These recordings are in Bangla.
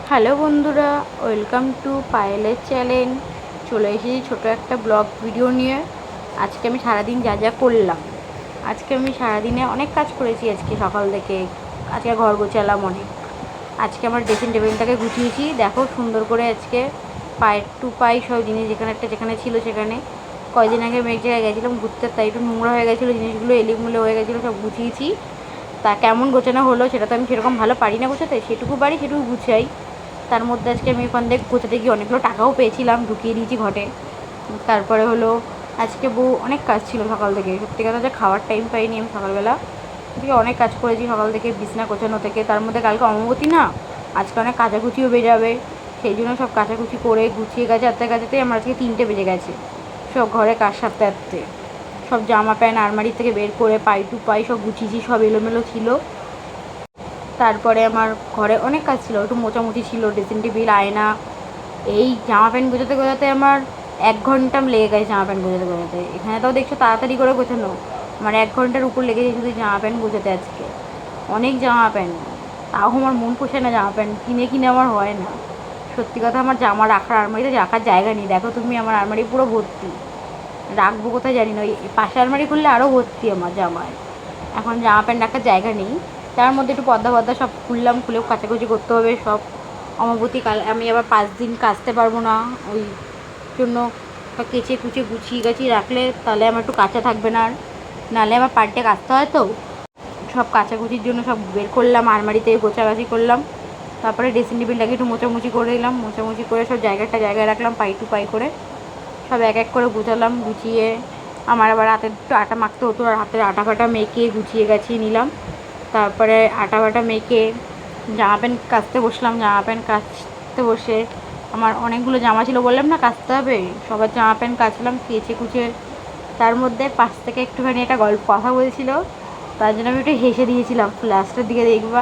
হ্যালো বন্ধুরা, ওয়েলকাম টু পায়েলের চ্যানেল। চলে এসেছি ছোটো একটা ব্লগ ভিডিও নিয়ে। আজকে আমি সারাদিন যা যা করলাম। আজকে আমি সারাদিনে অনেক কাজ করেছি। আজকে সকাল থেকে আজকে ঘর গোছালাম অনেক। আজকে আমার ড্রেসিং টেবিলটাকে গুছিয়েছি, দেখো সুন্দর করে। আজকে পায়ের টু পাই সব জিনিস যেখানে ছিল সেখানে। কয়দিন আগে আমি এক জায়গায় গেছিলাম ঘুরতে, তাই একটু নোংরা হয়ে গেছিলো, জিনিসগুলো এলিমুলো হয়ে গেছিলো, সব গুছিয়েছি। তা কেমন গোছানো হলো সেটা তো আমি সেরকম ভালো পারি না গোছাতে, সেটুকু পারি সেটুকু গুছাই। তার মধ্যে আজকে আমি ওখান থেকে গোছাতে গিয়ে অনেকগুলো টাকাও পেয়েছিলাম, ঢুকিয়ে দিয়েছি ঘটে। তারপরে হলো আজকে অনেক কাজ ছিল সকাল থেকে। সত্যি কথা যে খাওয়ার টাইম পাইনি আমি সকালবেলা থেকে। অনেক কাজ করেছি সকাল থেকে, বিছনা গোছানো থেকে। তার মধ্যে কালকে অমাবতী না, আজকে অনেক কাচাকুচিও বেরাবে। সেই জন্য সব কাচাকুচি করে গুছিয়ে গাছাতেই আমার আজকে 3টে বেজে গেছে। সব ঘরে কাজ সারতে সারতে সব জামা প্যান্ট আলমারি থেকে বের করে পাই টু পাই সব গুছিয়েছি, সব এলোমেলো ছিল। তারপরে আমার ঘরে অনেক কাজ ছিল, একটু মোছামুছি ছিল, ড্রেসিং টেবিল, আয়না। এই জামা প্যান্ট গোছাতে গোছাতে আমার 1 ঘন্টা লেগে গেছে। জামা প্যান্ট গোছাতে গোছাতে এখানে তাও দেখছো তাড়াতাড়ি করে গোছানো, আমার 1 ঘন্টার উপর লেগেছে শুধু জামা প্যান্ট গোছাতে। আজকে অনেক জামা প্যান্ট, তাও আমার মন পোষায় না। জামা প্যান্ট কিনে কিনে আমার হয় না। সত্যি কথা, আমার জামা রাখার আলমারিতে রাখার জায়গা নেই। দেখো তুমি, আমার আলমারি পুরো ভর্তি। রাখবো কোথায় জানি না। ওই পাশে আলমারি খুললে আরও ভর্তি আমার জামায়। এখন জামা প্যান্ট রাখার জায়গা নেই। তার মধ্যে একটু পর্দা ফর্দা সব খুললাম, খুলেও কাচাকুচি করতে হবে সব। অমাবতী কাল আমি আবার 5 দিন কাচতে পারবো না, ওই জন্য কেচে কুচে গুছিয়ে গাছিয়ে রাখলে তাহলে আমার একটু কাঁচা থাকবে না। আর নাহলে আমার পাল্টে কাচতে হয় তো। সব কাচাকুচির জন্য সব বের করলাম, আলমারিতে গোছাগাছি করলাম। তারপরে ড্রেসিং টেবিলটাকে একটু মোছামুছি করে দিলাম, মোছামুছি করে সব জায়গায় রাখলাম পাই টু পাই করে। সব এক এক করে গুছালাম, গুছিয়ে আমার আবার হাতে একটু আটা মাখতে হতো, আর হাতের আটা ফাটা মেখে গুছিয়ে গাছিয়ে নিলাম। তারপরে আটা ফাটা মেখে জামা প্যান্ট কাচতে বসলাম। জামা প্যান্ট কাচতে বসে আমার অনেকগুলো জামা ছিল, বললাম না কাচতে হবে। সবার জামা প্যান্ট কাচলাম, কেচে কুচে। তার মধ্যে পাশ থেকে একটুখানি একটা গল্প কথা বলছিল, তার জন্য আমি একটু হেসে দিয়েছিলাম। লাস্টের দিকে দেখবা,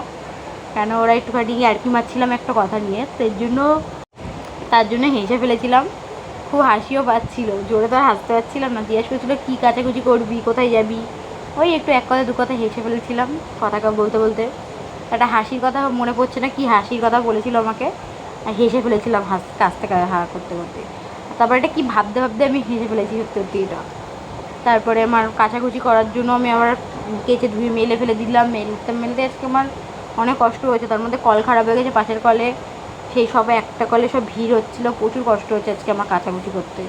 কেন ওরা একটুখানি আর কি মারছিলাম একটা কথা নিয়ে, তার জন্য হেসে ফেলেছিলাম। খুব হাসিও পাচ্ছিল, জোরে তো আর হাসতে পারছিলাম না। জিজ্ঞেস করছিল কী কাচাকুচি করবি, কোথায় যাবি। ওই একটু এক কথা দু কথা হেসে ফেলেছিলাম কথা বলতে বলতে। একটা হাসির কথা মনে পড়ছে না, কি হাসির কথা বলেছিল আমাকে, আর হেসে ফেলেছিলাম কাছতে হা করতে করতে। তারপরে এটা কী ভাবতে ভাবতে আমি হেসে ফেলেছি সত্যি সত্যি এটা। তারপরে আমার কাচাকুচি করার জন্য আমি আবার কেচে ধুয়ে মেলে ফেলে দিলাম। মেলতে আজকে আমার অনেক কষ্ট হয়েছে। তার মধ্যে কল খারাপ হয়ে গেছে পাশের কলে, সেই সবে একটা কলে সব ভিড় হচ্ছিলো, প্রচুর কষ্ট হচ্ছে আজকে আমার কাচাকুচি করতে।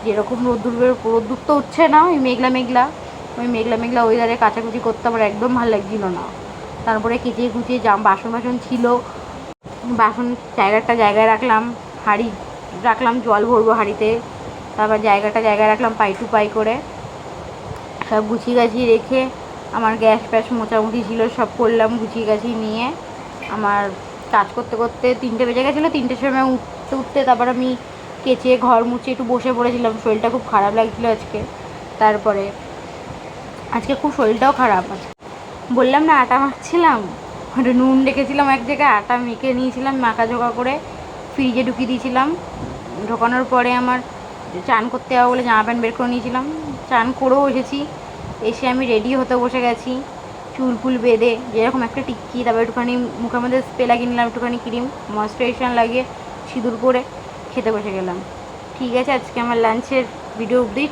যেরকম রোদ্দুর তো উঠছে না, ওই মেঘলা মেঘলা ওয়েদারে কাচাকুচি করতে আমার একদম ভালো লাগছিল না। তারপরে কেচে কুচিয়ে বাসন ছিল, বাসন জায়গায় রাখলাম। হাঁড়ি রাখলাম, জল ভরবো হাঁড়িতে। তারপর জায়গায় রাখলাম পাই টু পাই করে। সব গুছিয়ে গাছিয়ে রেখে আমার গ্যাস ফ্যাস মোছামুছি ছিল, সব করলাম গুছিয়ে গাছিয়ে নিয়ে। আমার কাজ করতে করতে 3টে বেজে গেছিলো। 3টের সময় উঠতে তারপর আমি কেচে ঘর মুছে একটু বসে পড়েছিলাম। শরীরটা খুব খারাপ লাগছিলো আজকে। তারপরে আজকে খুব শরীরটাও খারাপ। বললাম না আটা মাখছিলাম, ওটা নুন রেখেছিলাম এক জায়গায়, আটা মেখে নিয়েছিলাম, মাখাঝোকা করে ফ্রিজে ঢুকিয়ে দিয়েছিলাম। ঢোকানোর পরে আমার চান করতে যাবো বলে জামা প্যান্ট বের করে নিয়েছিলাম। চান করেও এসেছি, এসে আমি রেডি হতে বসে গেছি। চুল ফুল বেঁধে যেরকম একটা টিক্কি, তারপর একটুখানি মুখের মধ্যে স্প্রে লাগিয়ে নিলাম, একটুখানি ক্রিম ময়েশ্চারাইজার লাগিয়ে সিঁদুর পরে খেতে বসে গেলাম। ঠিক আছে, আজকে আমার লাঞ্চের ভিডিও অবধি।